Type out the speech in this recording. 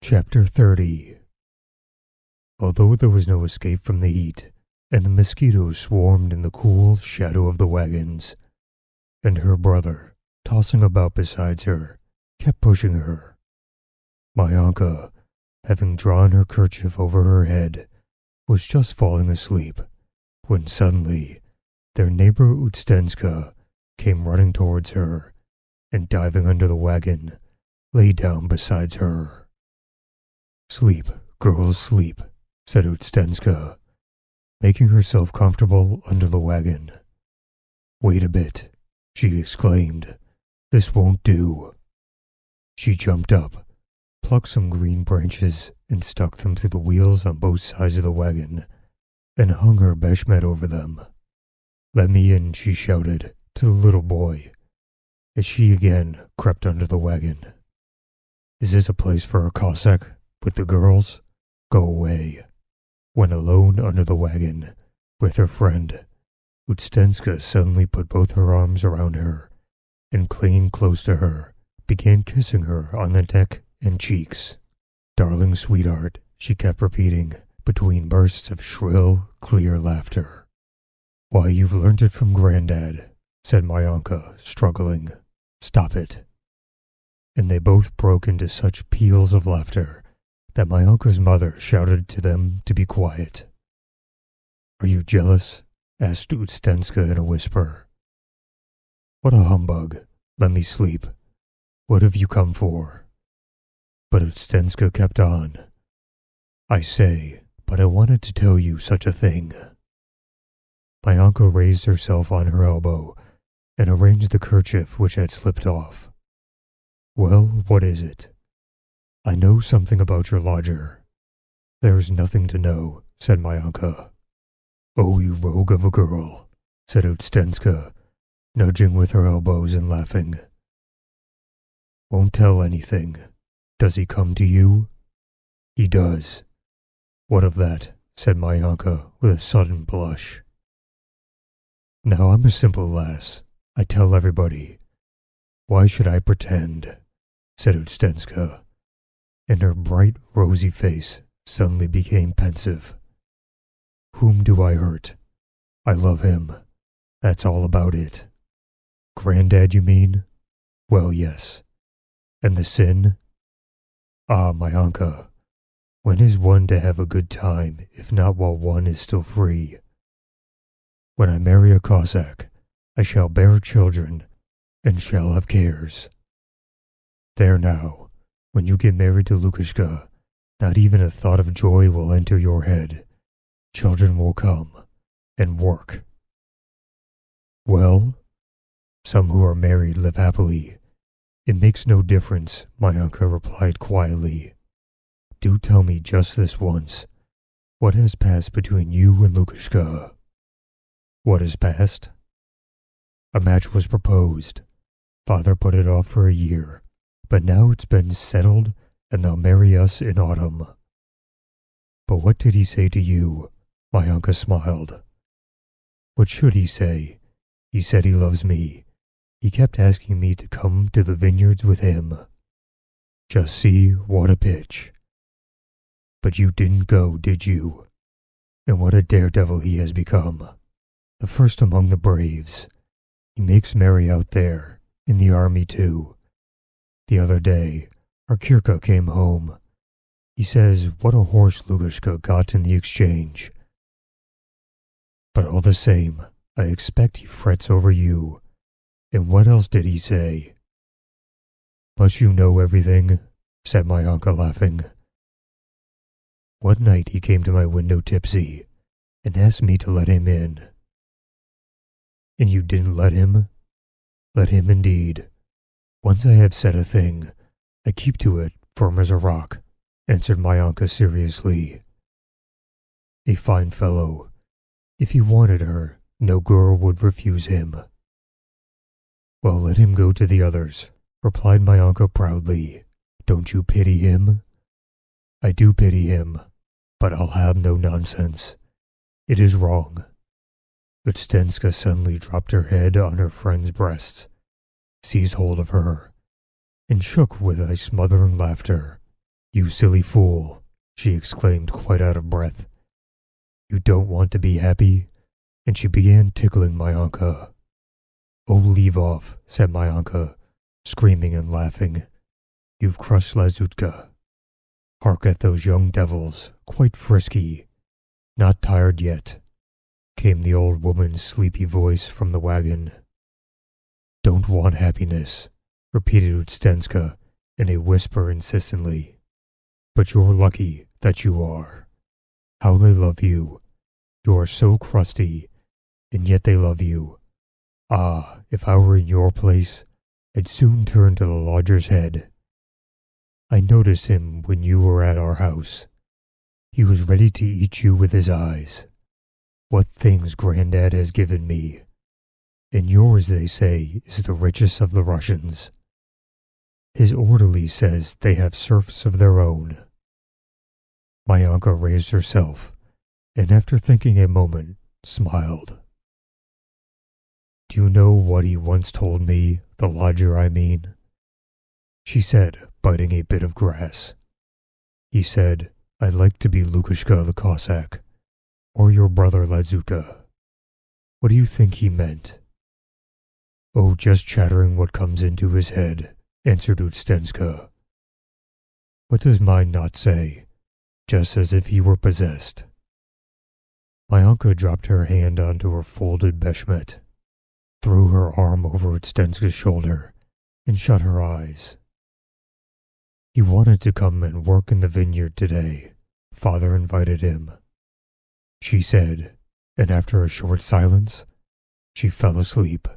Chapter 30. Although there was no escape from the heat, and the mosquitoes swarmed in the cool shadow of the wagons, and her brother, tossing about beside her, kept pushing her, my uncle, having drawn her kerchief over her head, was just falling asleep, when suddenly their neighbor Utstenska came running towards her, and diving under the wagon, lay down beside her. "Sleep, girls, sleep," said Utstenska, making herself comfortable under the wagon. "Wait a bit," she exclaimed. "This won't do." She jumped up, plucked some green branches, and stuck them through the wheels on both sides of the wagon, and hung her beshmet over them. "Let me in," she shouted to the little boy, as she again crept under the wagon. "Is this a place for a Cossack? With the girls? Go away." When alone under the wagon with her friend, Utstenska suddenly put both her arms around her, and clinging close to her, began kissing her on the neck and cheeks. "Darling sweetheart," she kept repeating, between bursts of shrill, clear laughter. "Why, you've learnt it from Grandad," said Myonka, struggling. "Stop it." And they both broke into such peals of laughter that my uncle's mother shouted to them to be quiet. "Are you jealous?" asked Utstenska in a whisper. "What a humbug! Let me sleep. What have you come for?" But Utstenska kept on. "I say, but I wanted to tell you such a thing." My uncle raised herself on her elbow and arranged the kerchief which had slipped off. "Well, what is it?" "I know something about your lodger." "There is nothing to know," said my uncle. "Oh, you rogue of a girl," said Utstenska, nudging with her elbows and laughing. "Won't tell anything. Does he come to you?" "He does." "What of that?" said my uncle with a sudden blush. "Now I'm a simple lass. I tell everybody. Why should I pretend?" said Utstenska, and her bright, rosy face suddenly became pensive. "Whom do I hurt? I love him. That's all about it." "Grandad, you mean?" "Well, yes." "And the sin?" "Ah, my uncle, when is one to have a good time if not while one is still free? When I marry a Cossack, I shall bear children and shall have cares. There now. When you get married to Lukashka, not even a thought of joy will enter your head. Children will come, and work." "Well, some who are married live happily. It makes no difference," my uncle replied quietly. "Do tell me just this once, what has passed between you and Lukashka?" "What has passed?" "A match was proposed. Father put it off for a year. But now it's been settled, and they'll marry us in autumn." "But what did he say to you?" My uncle smiled. "What should he say? He said he loves me. He kept asking me to come to the vineyards with him. Just see what a pitch. But you didn't go, did you? And what a daredevil he has become. The first among the braves. He makes merry out there, in the army too. The other day, our Kirka came home. He says what a horse Lukashka got in the exchange. But all the same, I expect he frets over you. And what else did he say?" "Must you know everything?" said my uncle, laughing. "One night he came to my window tipsy, and asked me to let him in." "And you didn't let him?" "Let him indeed. Once I have said a thing, I keep to it firm as a rock," answered my uncle seriously. "A fine fellow. If he wanted her, no girl would refuse him." "Well, let him go to the others," replied my uncle proudly. "Don't you pity him?" "I do pity him, but I'll have no nonsense. It is wrong." Utstenska suddenly dropped her head on her friend's breast, seized hold of her, and shook with a smothering laughter. "You silly fool," she exclaimed, quite out of breath. "You don't want to be happy?" And she began tickling my Anka. "Oh, leave off," said my Anka, screaming and laughing. "You've crushed Lazutka. Hark at those young devils, quite frisky. Not tired yet," came the old woman's sleepy voice from the wagon. "Don't want happiness," repeated Ustenska in a whisper insistently. "But you're lucky that you are. How they love you. You are so crusty, and yet they love you. Ah, if I were in your place, I'd soon turn to the lodger's head. I noticed him when you were at our house. He was ready to eat you with his eyes. What things Grandad has given me. And yours, they say, is the richest of the Russians. His orderly says they have serfs of their own." Mayanka raised herself, and after thinking a moment, smiled. "Do you know what he once told me, the lodger I mean?" she said, biting a bit of grass. "He said, I'd like to be Lukashka the Cossack, or your brother Lazutka. What do you think he meant?" "Oh, just chattering what comes into his head," answered Ustenska. "What does mine not say? Just as if he were possessed." Mayanka dropped her hand onto her folded beshmet, threw her arm over Ustenska's shoulder, and shut her eyes. "He wanted to come and work in the vineyard today. Father invited him," she said, and after a short silence, she fell asleep.